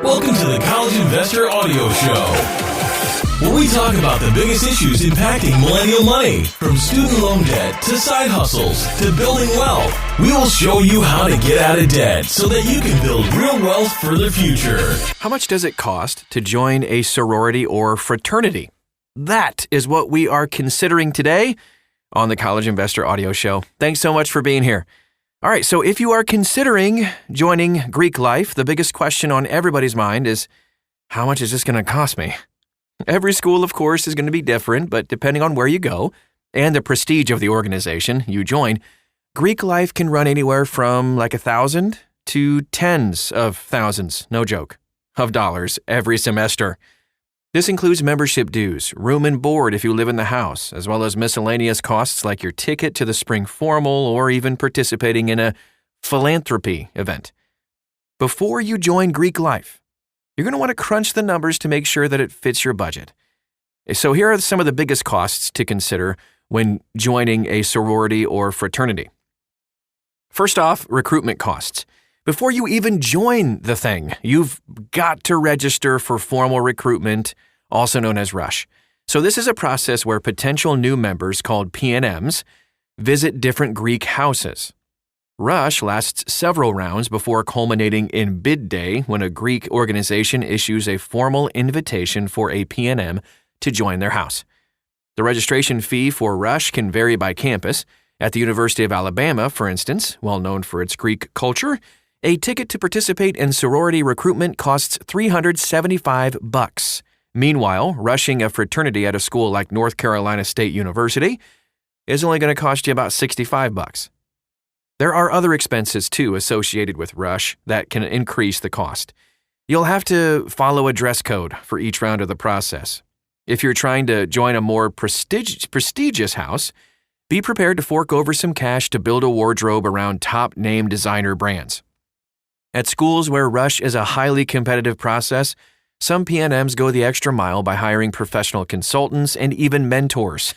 Welcome to the College Investor Audio Show, where we talk about the biggest issues impacting millennial money, from student loan debt to side hustles to building wealth. We will show you how to get out of debt so that you can build real wealth for the future. How much does it cost to join a sorority or fraternity? That is what we are considering today on the College Investor Audio Show. Thanks so much for being here. All right, so if you are considering joining Greek life, the biggest question on everybody's mind is, how much is this going to cost me? Every school, of course, is going to be different, but depending on where you go and the prestige of the organization you join, Greek life can run anywhere from like $1,000 to tens of thousands, no joke, of dollars every semester. This includes membership dues, room and board if you live in the house, as well as miscellaneous costs like your ticket to the spring formal or even participating in a philanthropy event. Before you join Greek life, you're going to want to crunch the numbers to make sure that it fits your budget. So here are some of the biggest costs to consider when joining a sorority or fraternity. First off, recruitment costs. Before you even join the thing, you've got to register for formal recruitment, also known as Rush. So this is a process where potential new members called PNMs visit different Greek houses. Rush lasts several rounds before culminating in bid day, when a Greek organization issues a formal invitation for a PNM to join their house. The registration fee for Rush can vary by campus. At the University of Alabama, for instance, well known for its Greek culture, a ticket to participate in sorority recruitment costs $375. Meanwhile, rushing a fraternity at a school like North Carolina State University is only going to cost you about $65. There are other expenses, too, associated with Rush that can increase the cost. You'll have to follow a dress code for each round of the process. If you're trying to join a more prestigious house, be prepared to fork over some cash to build a wardrobe around top-name designer brands. At schools where Rush is a highly competitive process, some PNMs go the extra mile by hiring professional consultants and even mentors.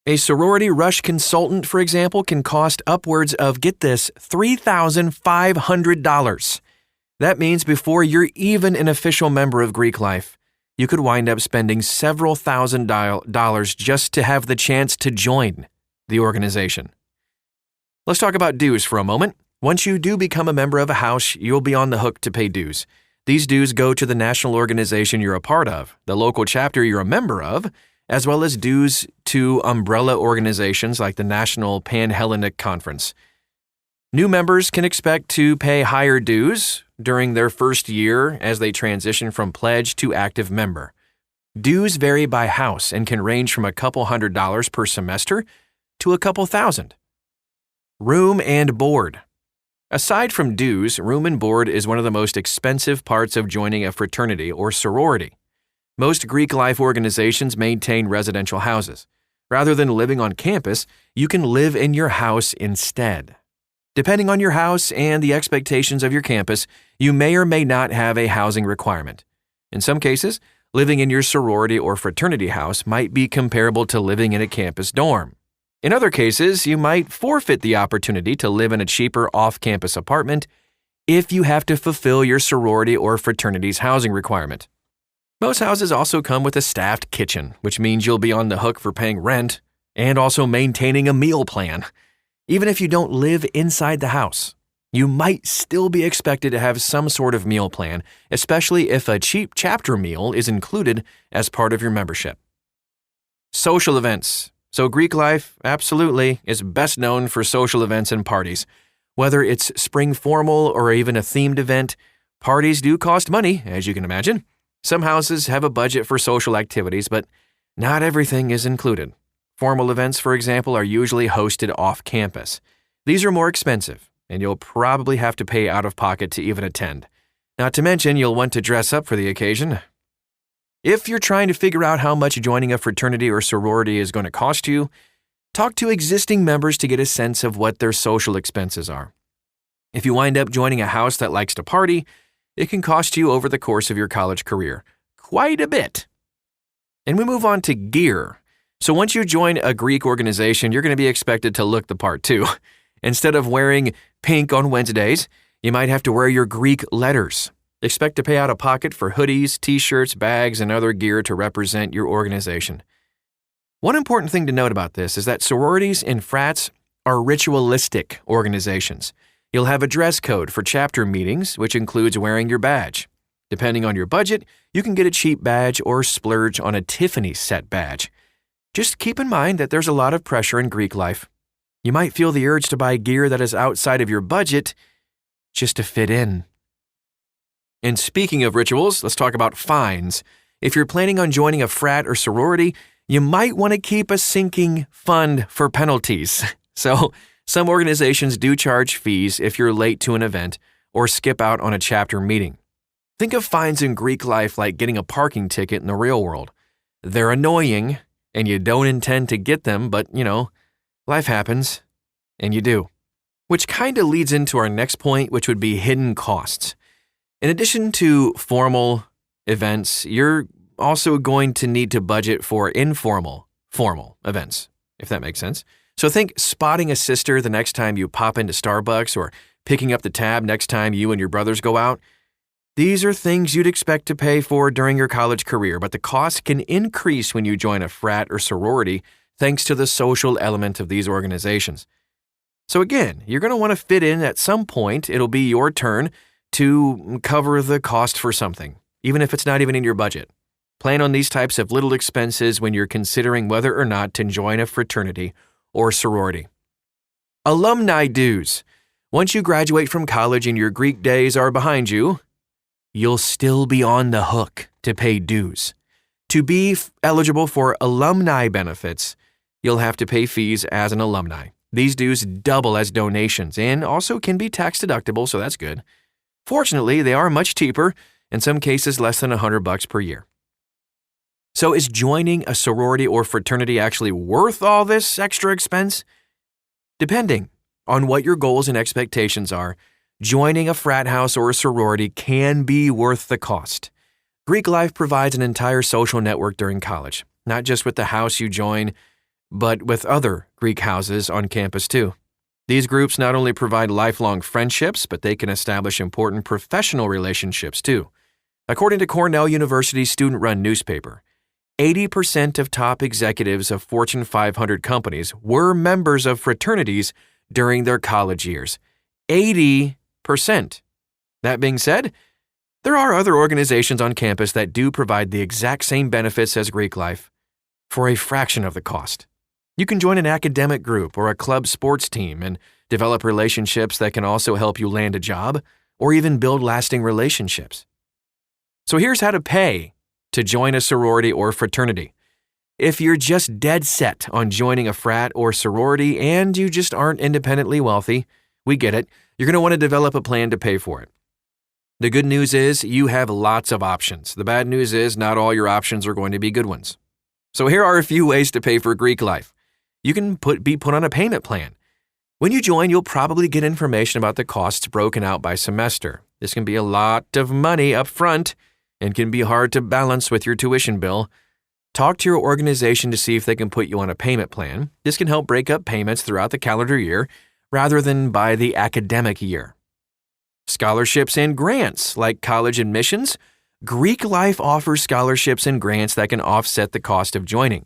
A sorority Rush consultant, for example, can cost upwards of, get this, $3,500. That means before you're even an official member of Greek life, you could wind up spending several $1,000s just to have the chance to join the organization. Let's talk about dues for a moment. Once you do become a member of a house, you'll be on the hook to pay dues. These dues go to the national organization you're a part of, the local chapter you're a member of, as well as dues to umbrella organizations like the National Pan-Hellenic Conference. New members can expect to pay higher dues during their first year as they transition from pledge to active member. Dues vary by house and can range from a couple $100s per semester to a couple thousand. Room and board. Aside from dues, room and board is one of the most expensive parts of joining a fraternity or sorority. Most Greek life organizations maintain residential houses. Rather than living on campus, you can live in your house instead. Depending on your house and the expectations of your campus, you may or may not have a housing requirement. In some cases, living in your sorority or fraternity house might be comparable to living in a campus dorm. In other cases, you might forfeit the opportunity to live in a cheaper off-campus apartment if you have to fulfill your sorority or fraternity's housing requirement. Most houses also come with a staffed kitchen, which means you'll be on the hook for paying rent and also maintaining a meal plan. Even if you don't live inside the house, you might still be expected to have some sort of meal plan, especially if a cheap chapter meal is included as part of your membership. Social events. So Greek life, absolutely, is best known for social events and parties. Whether it's spring formal or even a themed event, parties do cost money, as you can imagine. Some houses have a budget for social activities, but not everything is included. Formal events, for example, are usually hosted off campus. These are more expensive, and you'll probably have to pay out of pocket to even attend. Not to mention, you'll want to dress up for the occasion. If you're trying to figure out how much joining a fraternity or sorority is going to cost you, talk to existing members to get a sense of what their social expenses are. If you wind up joining a house that likes to party, it can cost you over the course of your college career quite a bit. And we move on to gear. So once you join a Greek organization, you're going to be expected to look the part too. Instead of wearing pink on Wednesdays, you might have to wear your Greek letters. Expect to pay out of pocket for hoodies, t-shirts, bags, and other gear to represent your organization. One important thing to note about this is that sororities and frats are ritualistic organizations. You'll have a dress code for chapter meetings, which includes wearing your badge. Depending on your budget, you can get a cheap badge or splurge on a Tiffany set badge. Just keep in mind that there's a lot of pressure in Greek life. You might feel the urge to buy gear that is outside of your budget just to fit in. And speaking of rituals, let's talk about fines. If you're planning on joining a frat or sorority, you might want to keep a sinking fund for penalties. So, some organizations do charge fees if you're late to an event or skip out on a chapter meeting. Think of fines in Greek life like getting a parking ticket in the real world. They're annoying, and you don't intend to get them, but, life happens, and you do. Which kind of leads into our next point, which would be hidden costs. In addition to formal events, you're also going to need to budget for informal, formal events, if that makes sense. So think spotting a sister the next time you pop into Starbucks or picking up the tab next time you and your brothers go out. These are things you'd expect to pay for during your college career, but the cost can increase when you join a frat or sorority thanks to the social element of these organizations. So again, you're going to want to fit in at some point. It'll be your turn to cover the cost for something, even if it's not even in your budget. Plan on these types of little expenses when you're considering whether or not to join a fraternity or sorority. Alumni dues. Once you graduate from college and your Greek days are behind you, you'll still be on the hook to pay dues. To be eligible for alumni benefits, you'll have to pay fees as an alumni. These dues double as donations and also can be tax deductible, so that's good. Fortunately, they are much cheaper, in some cases less than $100 per year. So is joining a sorority or fraternity actually worth all this extra expense? Depending on what your goals and expectations are, joining a frat house or a sorority can be worth the cost. Greek life provides an entire social network during college, not just with the house you join, but with other Greek houses on campus too. These groups not only provide lifelong friendships, but they can establish important professional relationships too. According to Cornell University's student-run newspaper, 80% of top executives of Fortune 500 companies were members of fraternities during their college years. 80%. That being said, there are other organizations on campus that do provide the exact same benefits as Greek life for a fraction of the cost. You can join an academic group or a club sports team and develop relationships that can also help you land a job or even build lasting relationships. So here's how to pay to join a sorority or fraternity. If you're just dead set on joining a frat or sorority and you just aren't independently wealthy, we get it, you're going to want to develop a plan to pay for it. The good news is you have lots of options. The bad news is not all your options are going to be good ones. So here are a few ways to pay for Greek life. You can be put on a payment plan. When you join, you'll probably get information about the costs broken out by semester. This can be a lot of money up front and can be hard to balance with your tuition bill. Talk to your organization to see if they can put you on a payment plan. This can help break up payments throughout the calendar year rather than by the academic year. Scholarships and grants, like college admissions. Greek life offers scholarships and grants that can offset the cost of joining.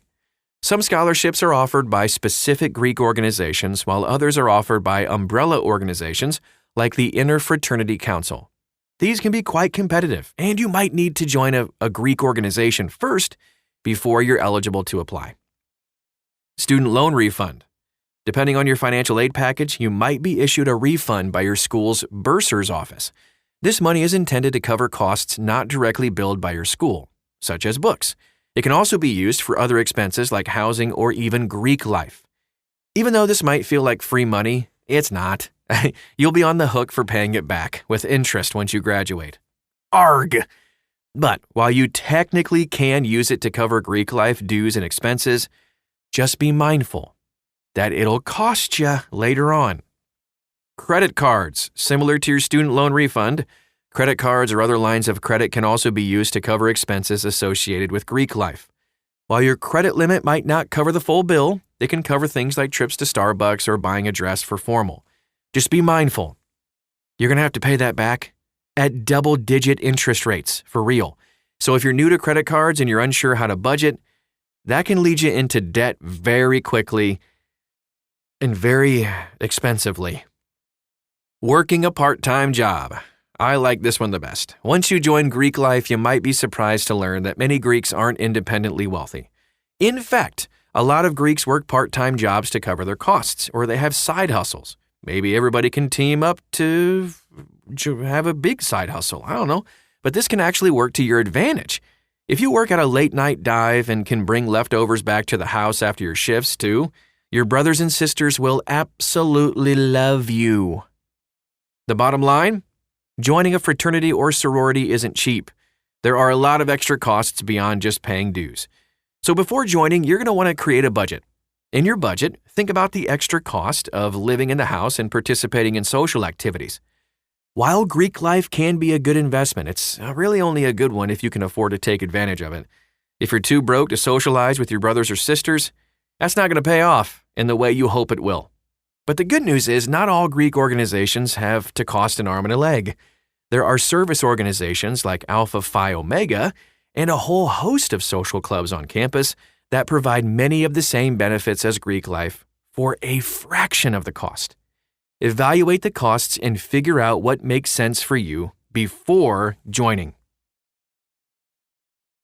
Some scholarships are offered by specific Greek organizations, while others are offered by umbrella organizations like the Interfraternity Council. These can be quite competitive, and you might need to join a Greek organization first before you're eligible to apply. Student loan refund. Depending on your financial aid package, you might be issued a refund by your school's bursar's office. This money is intended to cover costs not directly billed by your school, such as books. It can also be used for other expenses like housing or even Greek life. Even though this might feel like free money, it's not. You'll be on the hook for paying it back with interest once you graduate. Arg! But while you technically can use it to cover Greek life dues and expenses, just be mindful that it'll cost you later on. Credit cards, similar to your student loan refund, credit cards or other lines of credit can also be used to cover expenses associated with Greek life. While your credit limit might not cover the full bill, it can cover things like trips to Starbucks or buying a dress for formal. Just be mindful. You're going to have to pay that back at double-digit interest rates, for real. So if you're new to credit cards and you're unsure how to budget, that can lead you into debt very quickly and very expensively. Working a part-time job. I like this one the best. Once you join Greek life, you might be surprised to learn that many Greeks aren't independently wealthy. In fact, a lot of Greeks work part-time jobs to cover their costs, or they have side hustles. Maybe everybody can team up to have a big side hustle. I don't know. But this can actually work to your advantage. If you work at a late-night dive and can bring leftovers back to the house after your shifts too, your brothers and sisters will absolutely love you. The bottom line? Joining a fraternity or sorority isn't cheap. There are a lot of extra costs beyond just paying dues. So before joining, you're going to want to create a budget. In your budget, think about the extra cost of living in the house and participating in social activities. While Greek life can be a good investment, it's really only a good one if you can afford to take advantage of it. If you're too broke to socialize with your brothers or sisters, that's not going to pay off in the way you hope it will. But the good news is not all Greek organizations have to cost an arm and a leg. There are service organizations like Alpha Phi Omega and a whole host of social clubs on campus that provide many of the same benefits as Greek life for a fraction of the cost. Evaluate the costs and figure out what makes sense for you before joining.